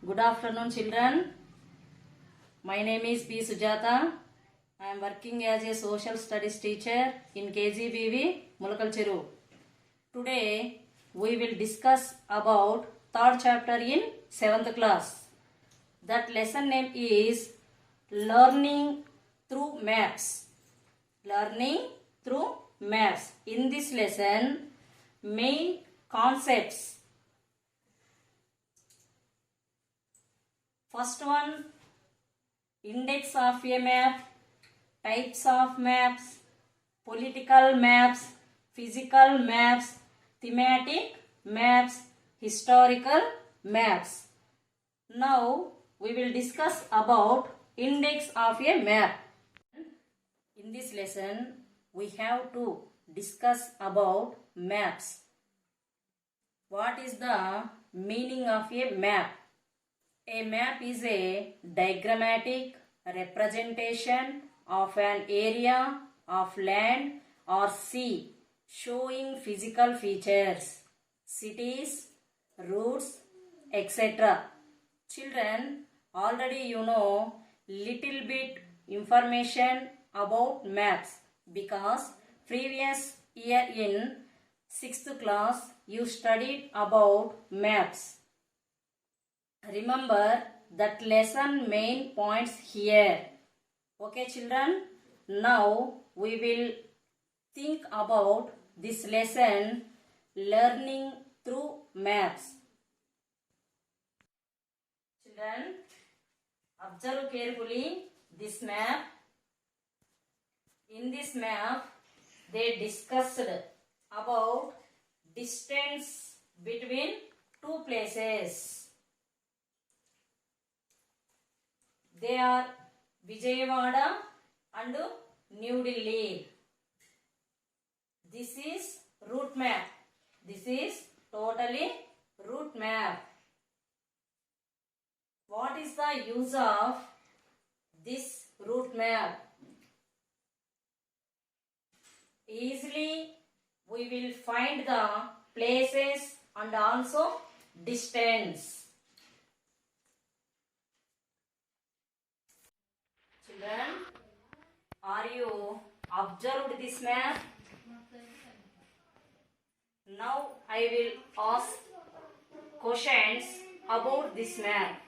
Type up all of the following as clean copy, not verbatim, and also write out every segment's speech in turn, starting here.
Good afternoon, children. My name is P. Sujata. I am working as a social studies teacher in KGBV, Mulakal Cheru. Today, we will discuss about third chapter in 7th class. That lesson name is Learning Through Maps. Learning through maps. In this lesson, main concepts. First one, index of a map, types of maps, political maps, physical maps, thematic maps, historical maps. Now we will discuss about index of a map. In this lesson, we have to discuss about maps. What is the meaning of a map? A map is a diagrammatic representation of an area of land or sea showing physical features, cities, routes, etc. Children, already you know little bit information about maps because previous year in 6th class you studied about maps. Remember that lesson main points here. Okay, children? Now we will think about this lesson learning through maps. Children, observe carefully this map. In this map, they discussed about distance between two places. They are Vijayawada and New Delhi. This is route map. This is totally route map. What is the use of this route map? Easily we will find the places and also distance. Children, are you observed this map? Now I will ask questions about this map.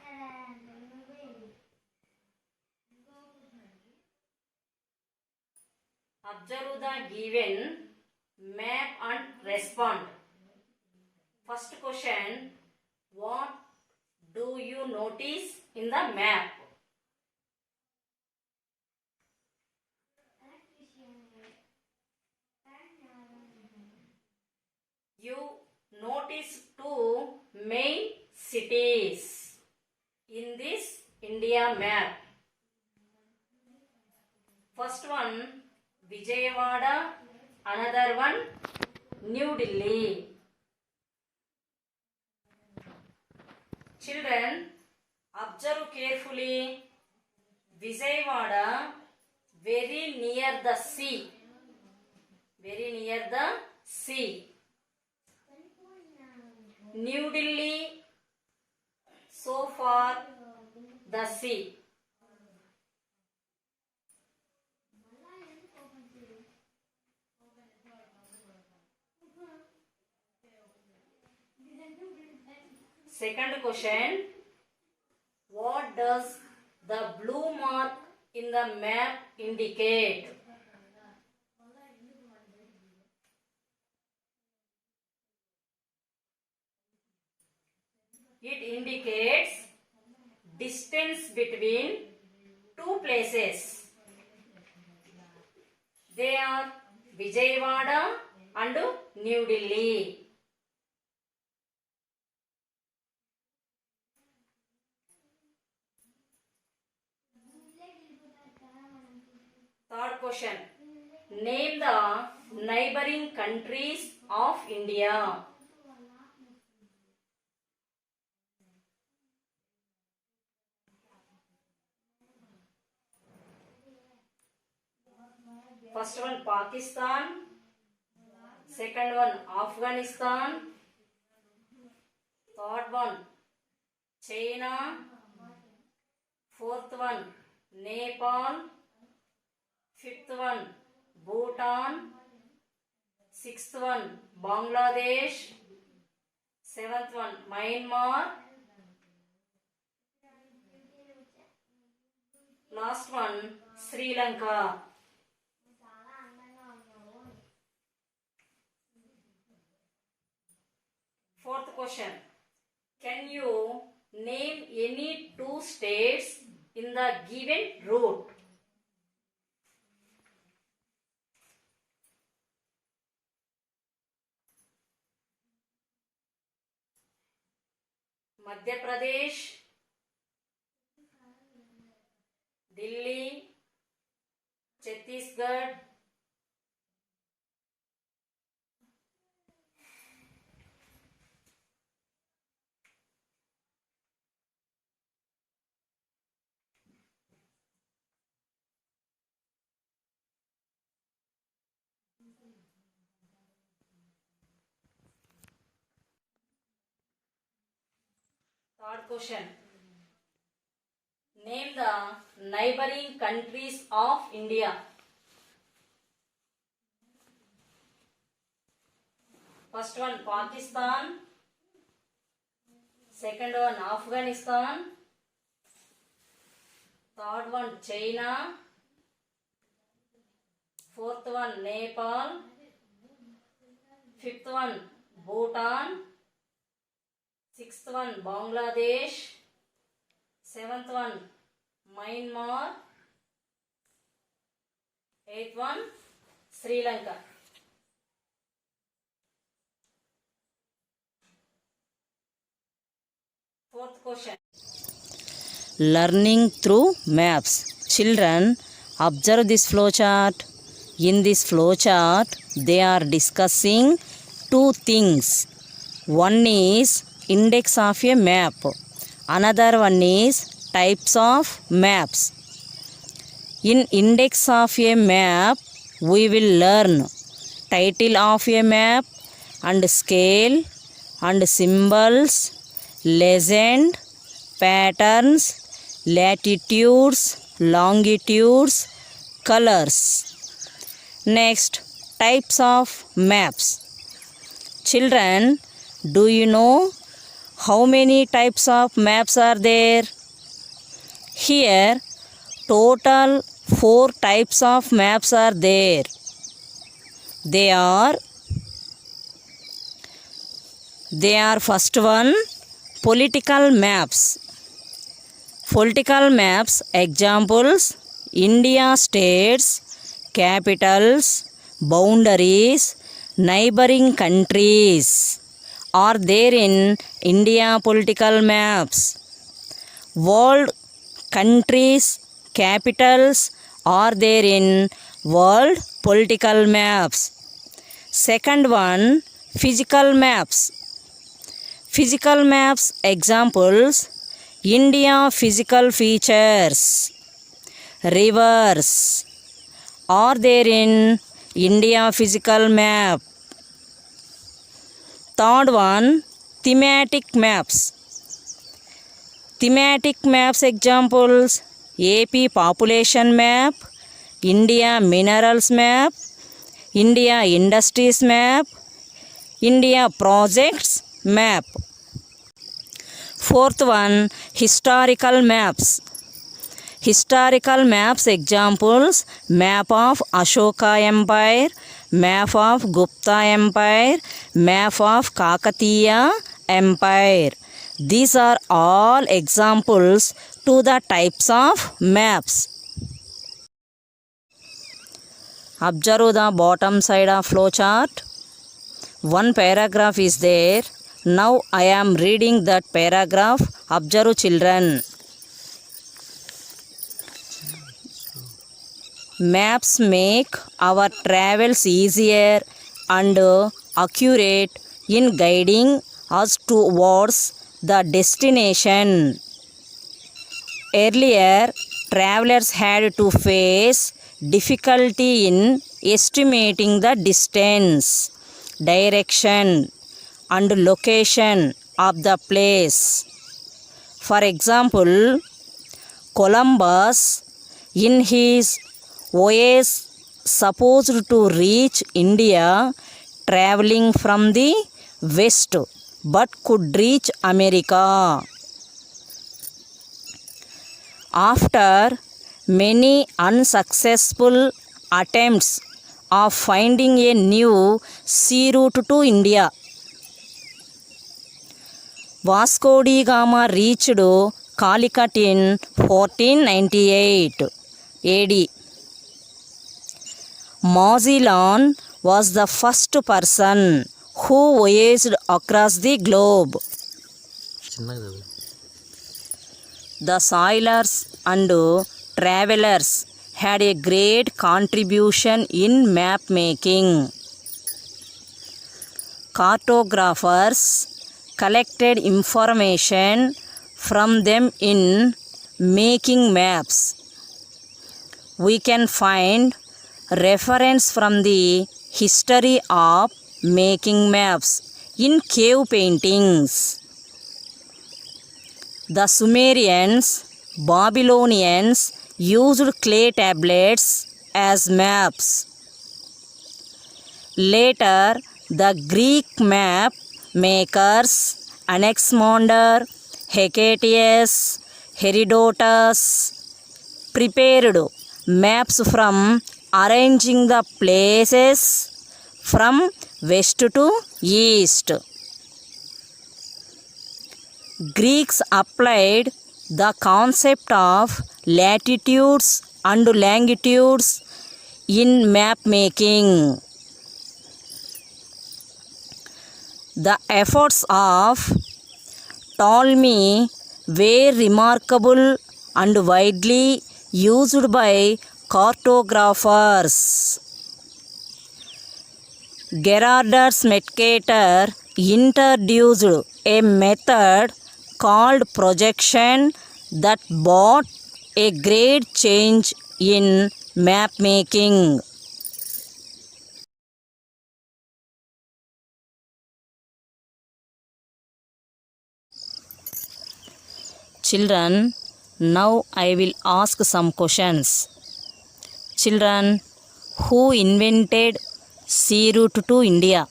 Observe the given map and respond. First question, what do you notice in the map? You notice two main cities in this India map. First one Vijayawada, another one New Delhi. Children, observe carefully. Vijayawada very near the sea. Very near the sea. New Delhi so far the sea. Second question, what does the blue mark in the map indicate? It indicates distance between two places. They are Vijayawada and New Delhi. Third question, name the neighboring countries of India. First one Pakistan, second one Afghanistan, third one China. Fourth one, Nepal. Fifth one, Bhutan. Sixth one, Bangladesh. Seventh one, Myanmar. Last one, Sri Lanka. Fourth question, can you name any two states in the given route? Madhya Pradesh, Delhi, Chhattisgarh, third question, name the neighboring countries of India. First one, Pakistan. Second one, Afghanistan. Third one, China. Fourth one, Nepal. Fifth one, Bhutan. Sixth one, Bangladesh. Seventh one, Myanmar. Eighth one, Sri Lanka. Fourth question, learning through maps. Children, observe this flowchart. In this flowchart, they are discussing two things. One is index of a map. Another one is types of maps. In index of a map, we will learn title of a map and scale and symbols, legend, patterns, latitudes, longitudes, colors. Next, types of maps. Children, do you know how many types of maps are there? Here, total 4 types of maps are there. They are first one, political maps. Political maps examples: India states, capitals, boundaries, neighboring countries are there in India political maps. World countries, capitals are there in world political maps. Second one, physical maps. Physical maps examples: India physical features, rivers are there in India physical map. Third one, thematic maps. Thematic maps examples: AP population map, India minerals map, India industries map, India projects map. Fourth one, historical maps. Historical maps examples: map of Ashoka Empire, map of Gupta Empire, map of Kakatiya Empire. These are all examples to the types of maps. Observe the bottom side of flowchart. One paragraph is there. Now I am reading that paragraph. Observe, children. Maps make our travels easier and accurate in guiding us towards the destination. Earlier, travelers had to face difficulty in estimating the distance, direction, and location of the place. For example, Columbus in his voyage supposed to reach India traveling from the west but could reach America. After many unsuccessful attempts of finding a new sea route to India, Vasco da Gama reached Calicut in 1498 AD. Magellan was the first person who voyaged across the globe. The sailors and travelers had a great contribution in map making. Cartographers collected information from them in making maps. We can find reference from the history of making maps in cave paintings. The Sumerians, Babylonians used clay tablets as maps. Later, the Greek map makers Anaximander, Hecataeus, Herodotus prepared maps from arranging the places from west to east. Greeks applied the concept of latitudes and longitudes in map making. The efforts of Ptolemy were remarkable and widely used by cartographers. Gerardus Mercator introduced a method called projection that brought a great change in map making. Children, now I will ask some questions. Children, who invented sea route to India?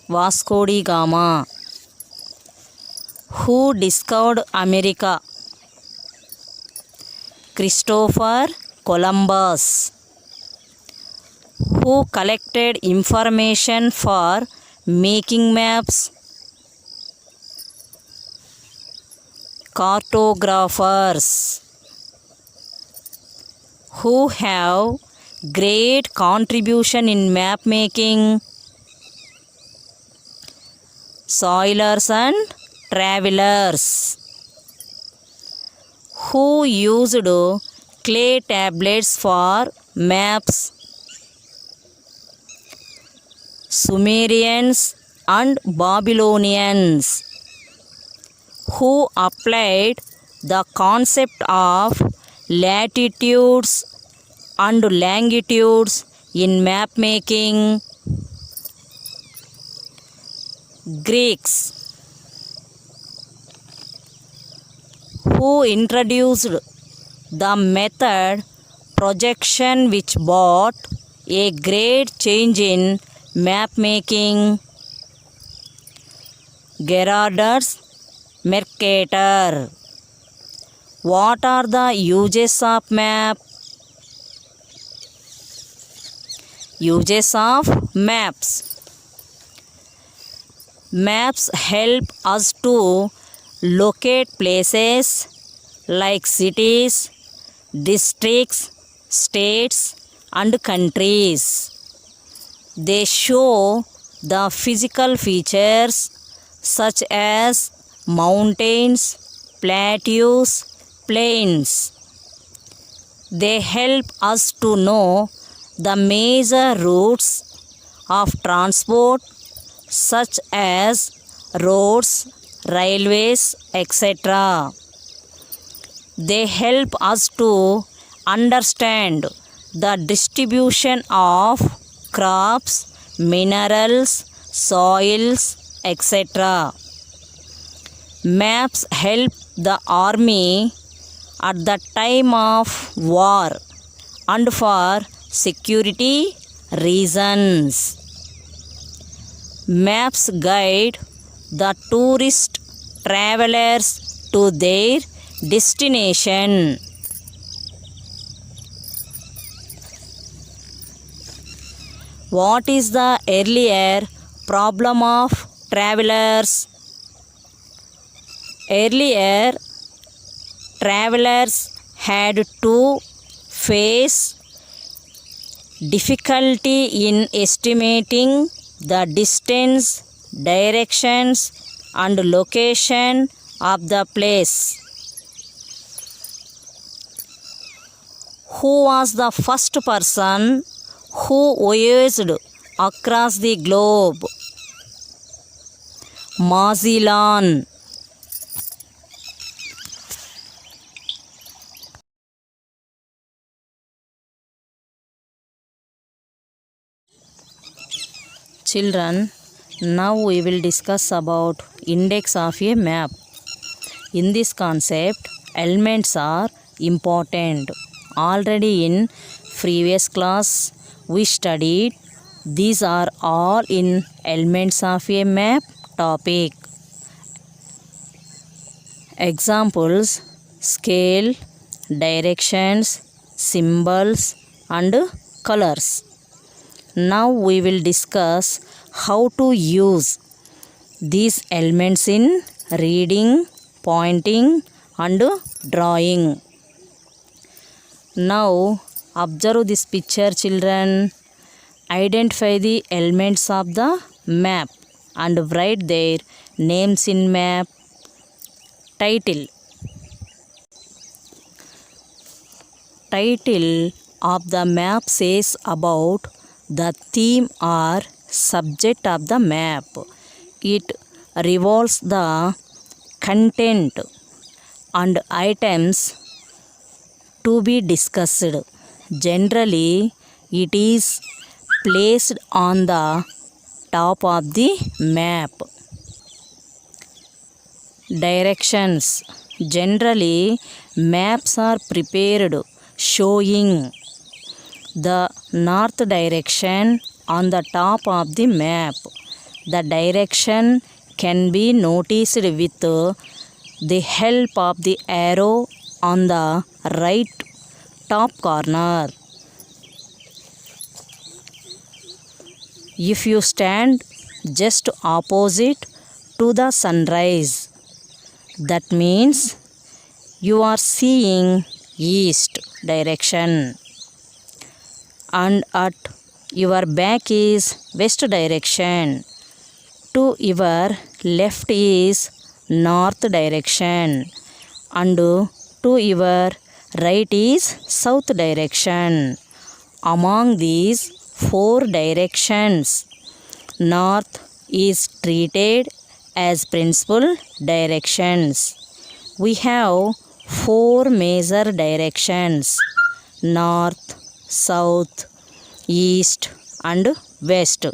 Vasco da Gama. Who discovered America? Christopher Columbus. Who collected information for making maps? Cartographers. Who have great contribution in map making? Sailors and travelers. Who used clay tablets for maps? Sumerians and Babylonians. Who applied the concept of latitudes and longitudes in map making? Greeks. Who introduced the method projection which brought a great change in map making? Gerardus Mercator. What are the uses of map? Uses of maps. Maps help us to locate places like cities, districts, states, and countries. They show the physical features such as mountains, plateaus, plains. They help us to know the major routes of transport such as roads, railways, etc. They help us to understand the distribution of crops, minerals, soils, etc. Maps help the army at the time of war and for security reasons. Maps guide the tourist travelers to their destination. What is the earlier problem of travelers? Earlier, travelers had to face difficulty in estimating the distance, directions, and location of the place. Who was the first person who voyaged across the globe? Magellan. Children, now we will discuss about index of a map. In this concept, elements are important. Already in previous class, we studied these are all in elements of a map topic. Examples: scale, directions, symbols, and colors. Now we will discuss how to use these elements in reading, pointing, and drawing. Now observe this picture, children. Identify the elements of the map and write their names in map. Title. Title of the map says about the theme or subject of the map. It revolves the content and items to be discussed. Generally, it is placed on the top of the map. Directions. Generally, maps are prepared showing the north direction on the top of the map. The direction can be noticed with the help of the arrow on the right top corner. If you stand just opposite to the sunrise, that means you are seeing east direction, and at your back is west direction. To your left is north direction, and to your right is south direction. Among these four directions, north is treated as principal directions. We have four major directions: north, south, east, and west,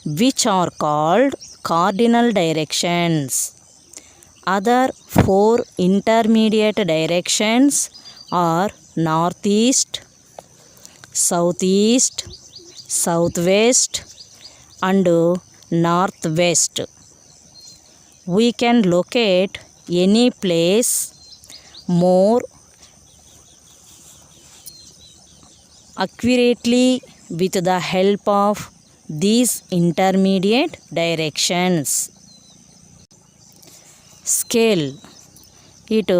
which are called cardinal directions. Other four intermediate directions are northeast, southeast, southwest, and northwest. We can locate any place more accurately with the help of these intermediate directions. Scale. It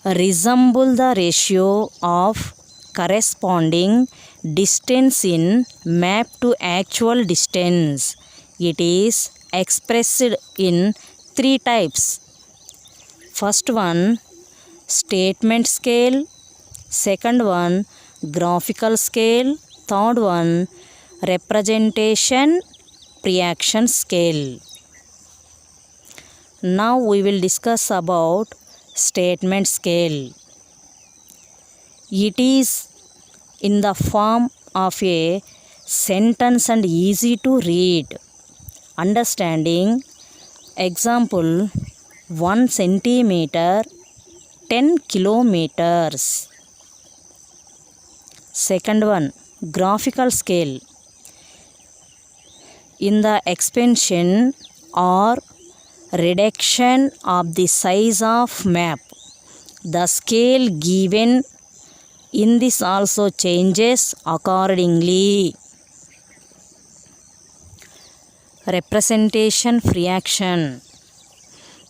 resembles the ratio of corresponding distance in map to actual distance. It is expressed in three types. First one, statement scale. Second one, graphical scale. Third one, representation pre-action scale. Now we will discuss about statement scale. It is in the form of a sentence and easy to read. Understanding. Example, 1 centimeter 10 kilometers. Second one, graphical scale. In the expansion or reduction of the size of map, the scale given in this also changes accordingly. Representation fraction.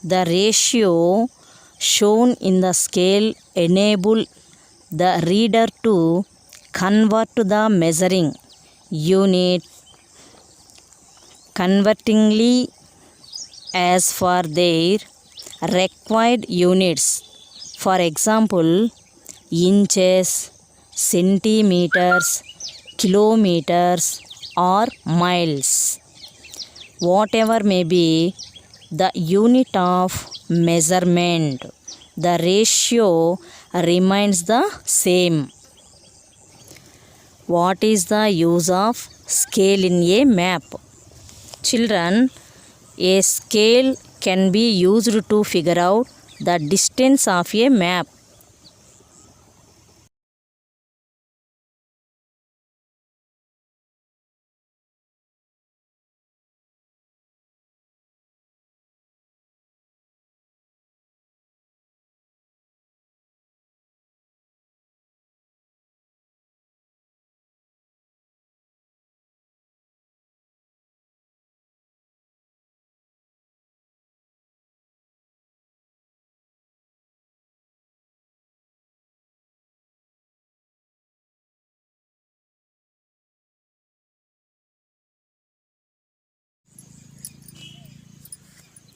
The ratio shown in the scale enable the reader to convert the measuring unit convertingly as for their required units. For example, inches, centimeters, kilometers or miles. Whatever may be the unit of measurement, the ratio remains the same. What is the use of scale in a map? Children, a scale can be used to figure out the distance of a map.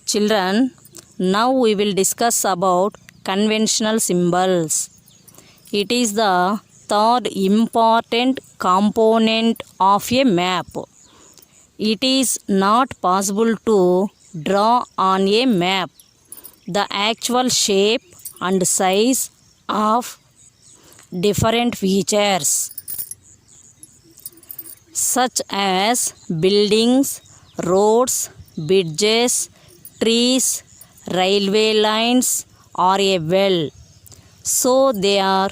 Children, now we will discuss about conventional symbols. It is the third important component of a map. It is not possible to draw on a map the actual shape and size of different features such as buildings, roads, bridges, trees, railway lines or a well. So they are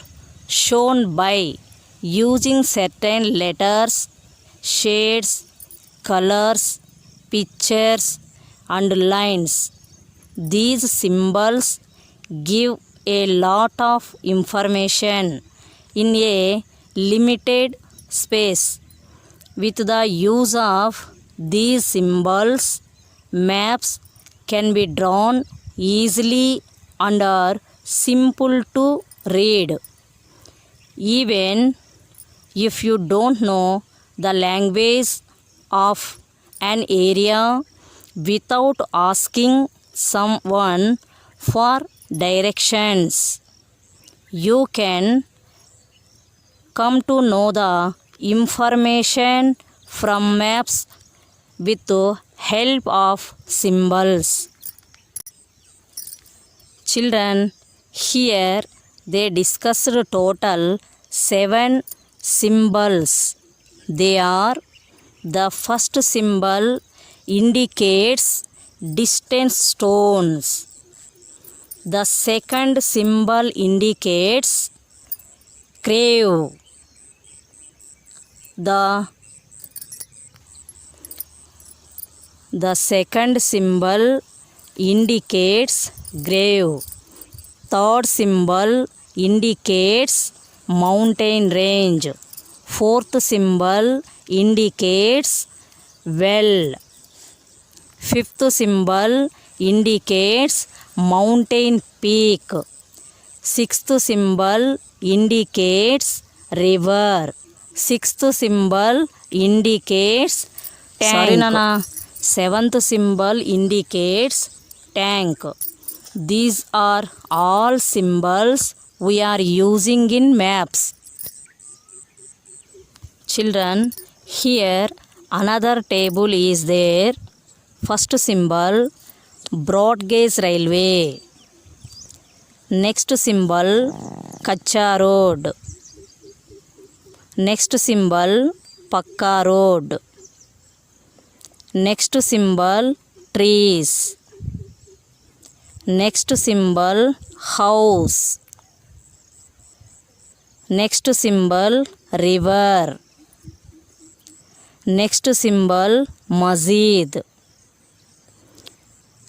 shown by using certain letters, shades, colors, pictures and lines. These symbols give a lot of information in a limited space. With the use of these symbols, maps can be drawn easily and are simple to read. Even if you don't know the language of an area, without asking someone for directions, you can come to know the information from maps with the help of symbols. Children, here they discussed total 7 symbols. They are: the first symbol indicates distant stones. The second symbol indicates crave. The second symbol indicates grave. Third symbol indicates mountain range. Fourth symbol indicates well. Fifth symbol indicates mountain peak. Sixth symbol indicates river. Sixth symbol indicates tank. Sorry, Nana. Seventh symbol indicates tank. These are all symbols we are using in maps. Children, here another table is there. First symbol broad gauge railway. Next symbol Kacha road. Next symbol Pakka road. Next symbol trees. Next symbol house. Next symbol river. Next symbol masjid.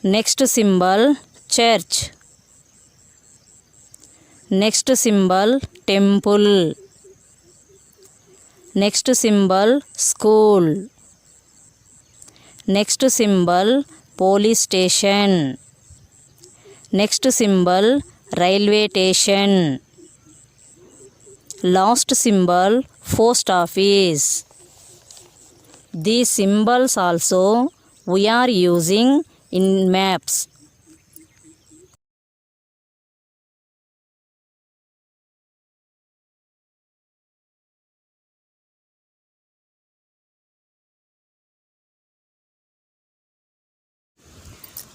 Next symbol church. Next symbol temple. Next symbol school. Next symbol police station. Next symbol railway station. Last symbol post office. These symbols also we are using in maps.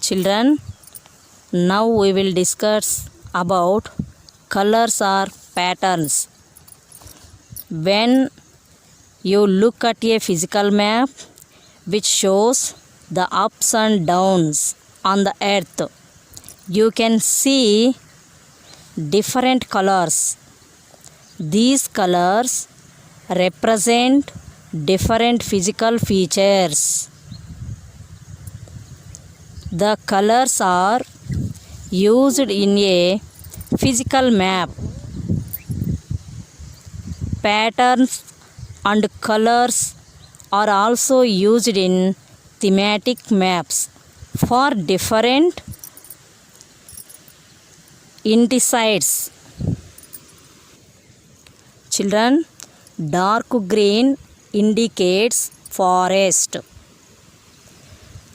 Children, now we will discuss about colors or patterns. When you look at a physical map which shows the ups and downs on the earth, you can see different colors. These colors represent different physical features. The colors are used in a physical map. Patterns and colors are also used in thematic maps for different intensity. Children, dark green indicates forest.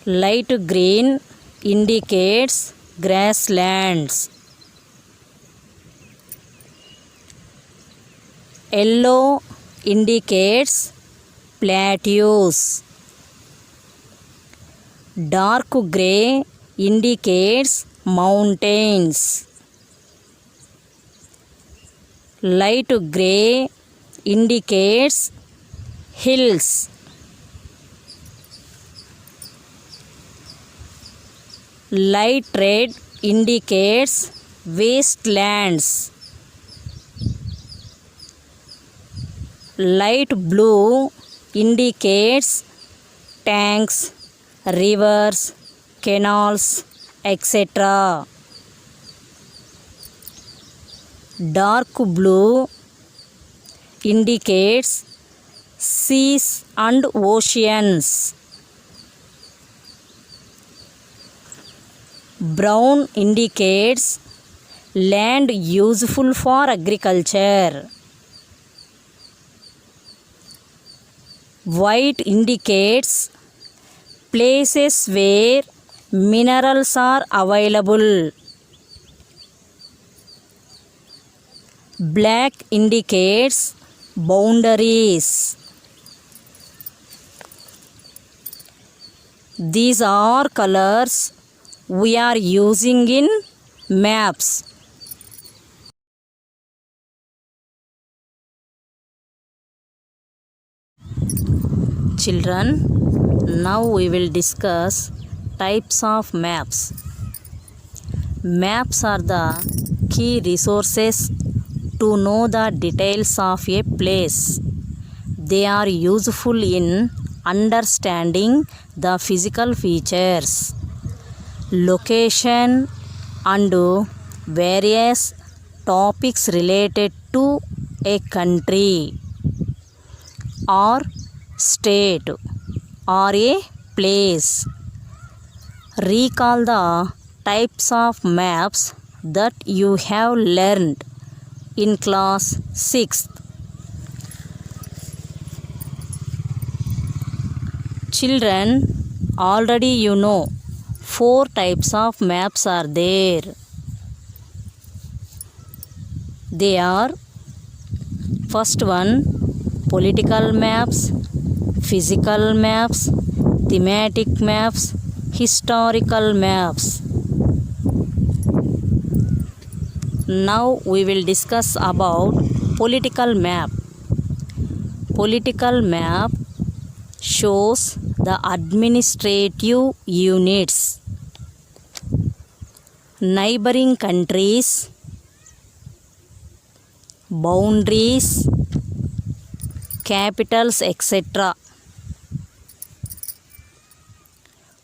Light green indicates grasslands. Yellow indicates plateaus. Dark grey indicates mountains. Light grey indicates hills. Light red indicates wastelands. Light blue indicates tanks, rivers, canals, etc. Dark blue indicates seas and oceans. Brown indicates land useful for agriculture. White indicates places where minerals are available. Black indicates boundaries. These are colors we are using in maps. Children, now we will discuss types of maps. Maps are the key resources to know the details of a place. They are useful in understanding the physical features, location, and various topics related to a country or state or a place. Recall the types of maps that you have learned in class 6th. Children, already you know 4 types of maps are there. They are: first one, political maps, physical maps, thematic maps, historical maps. Now we will discuss about political map. Political map shows the administrative units. neighboring countries, boundaries, capitals, etc.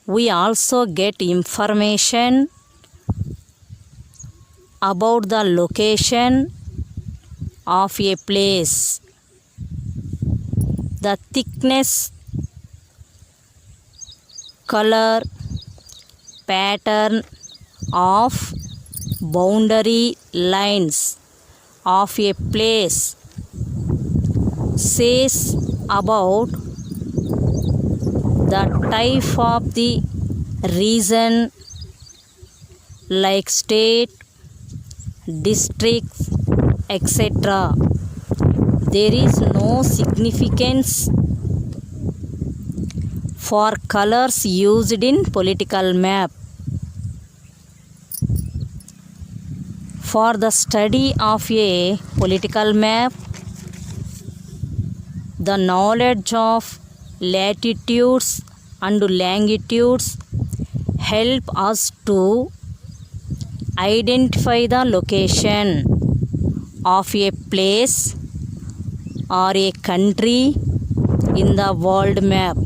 We also get information about the location of a place, the thickness, color, pattern of boundary lines of a place says about the type of the region, like state, districts, etc. There is no significance for colors used in political map. For the study of a political map, the knowledge of latitudes and longitudes help us to identify the location of a place or a country in the world map.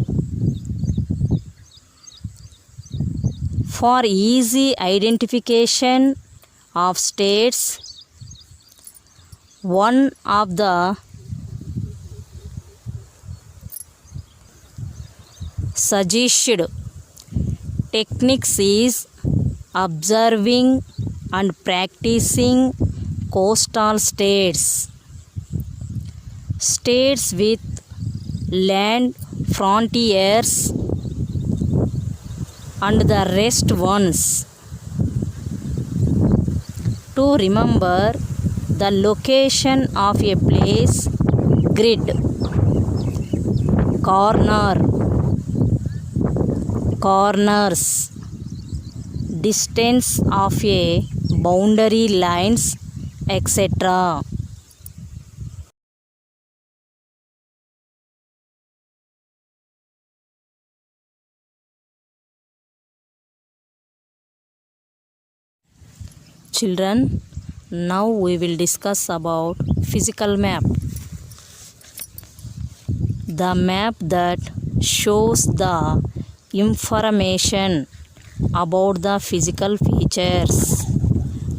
For easy identification of states, one of the suggested techniques is observing and practicing coastal states, states with land frontiers, and the rest ones. To remember the location of a place, grid, corner, corners, distance of a boundary lines, etc. Children, now we will discuss about physical map. The map that shows the information about the physical features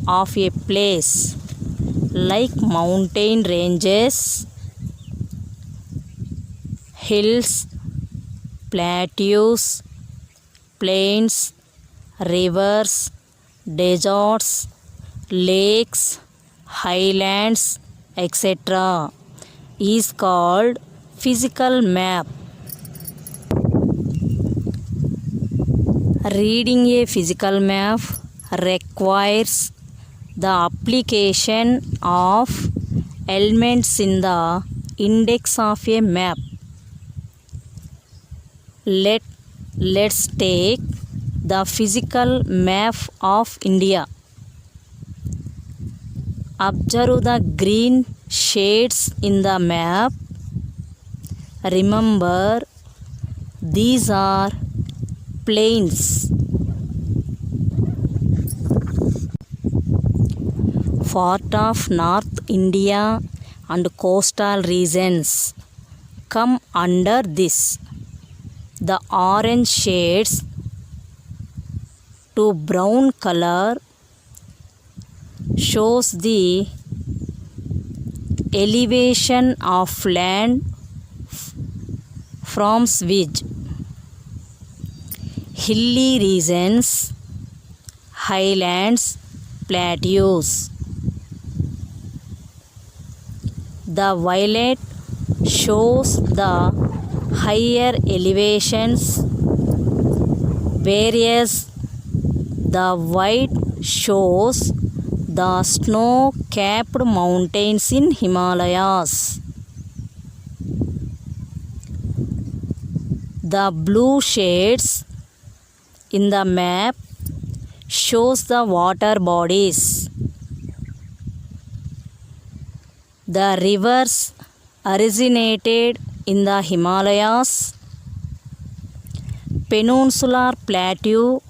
of a place, like mountain ranges, hills, plateaus, plains, rivers, deserts, lakes, highlands, etc. is called physical map. Reading a physical map requires the application of elements in the index of a map. Let's take the physical map of India. Observe the green shades in the map. Remember, these are plains. Part of North India and coastal regions come under this. The orange shades to brown color shows the elevation of land from which hilly regions, highlands, plateaus. The violet shows the higher elevations, whereas the white shows the snow-capped mountains in Himalayas. The blue shades in the map shows the water bodies. The rivers originated in the Himalayas. Peninsular plateau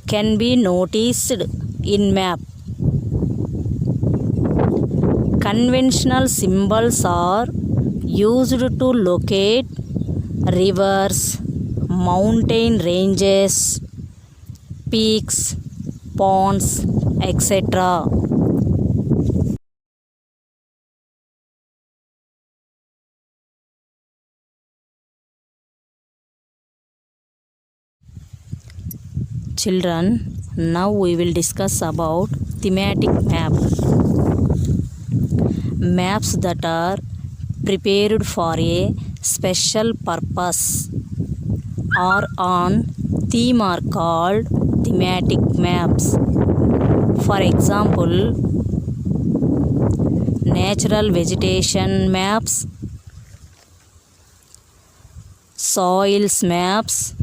can be noticed in map. Conventional symbols are used to locate rivers, mountain ranges, peaks, ponds, etc. Children, now we will discuss about thematic map. Maps that are prepared for a special purpose or on theme are called thematic maps. For example, natural vegetation maps, soils maps,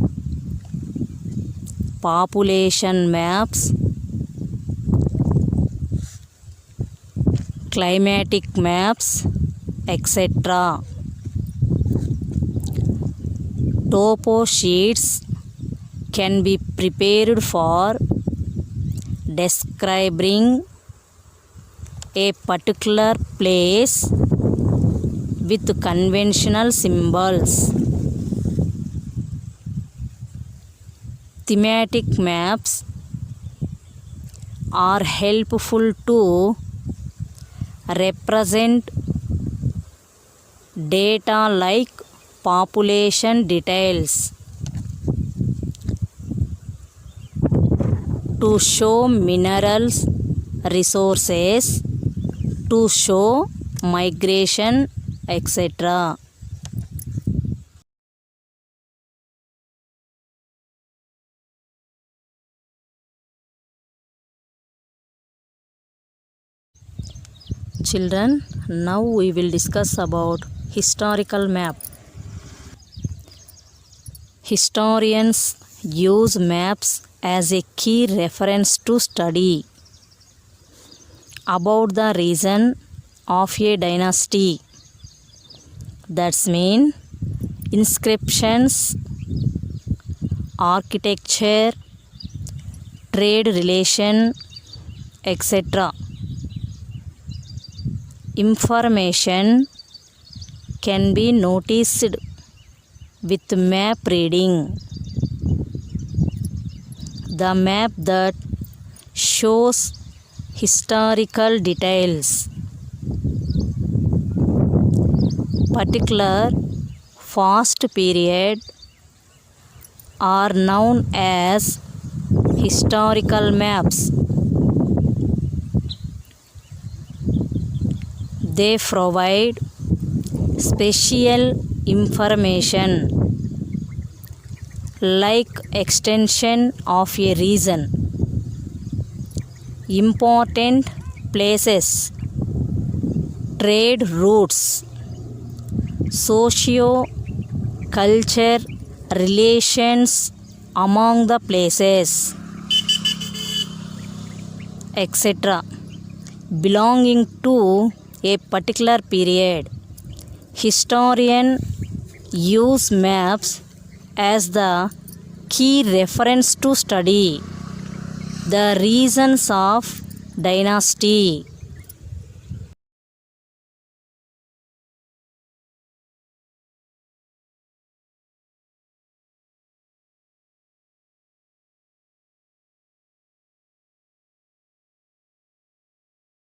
population maps, climatic maps, etc. Topo sheets can be prepared for describing a particular place with conventional symbols. Thematic maps are helpful to represent data like population details, to show minerals resources, to show migration, etc. Children, now we will discuss about historical map. Historians use maps as a key reference to study about the region of a dynasty. That's mean inscriptions, architecture, trade relation, etc. Information can be noticed with map reading. The map that shows historical details, particular past period, are known as historical maps. They provide special information like extension of a region, important places, trade routes, socio-culture relations among the places, etc. belonging to a particular period. Historians use maps as the key reference to study the reasons of dynasty.